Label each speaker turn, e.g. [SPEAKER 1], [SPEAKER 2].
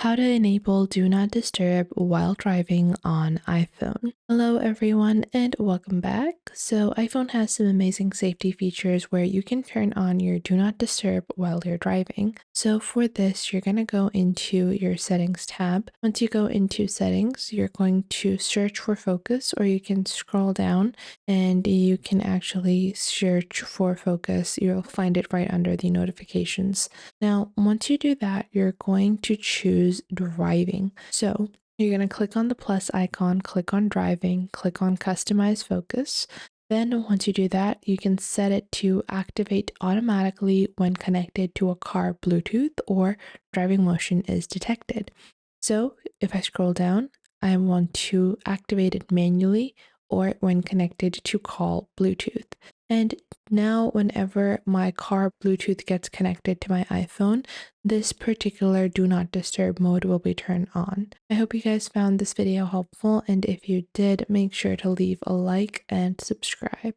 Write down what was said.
[SPEAKER 1] How to enable Do Not Disturb while driving on iPhone. Hello everyone and welcome back. So iPhone has some amazing safety features where you can turn on your Do Not Disturb while you're driving. So for this, you're going to go into your settings tab. Once you go into settings, you're going to search for focus, or you can scroll down and you can actually search for focus. You'll find it right under the notifications. Now, once you do that, you're going to choose driving. So you're going to click on the plus icon, click on driving, click on customize focus. Then once you do that, you can set it to activate automatically when connected to a car Bluetooth or driving motion is detected. So if I scroll down, I want to activate it manually or when connected to call Bluetooth. And now whenever my car Bluetooth gets connected to my iPhone, this particular do not disturb mode will be turned on. I hope you guys found this video helpful, and if you did, make sure to leave a like and subscribe.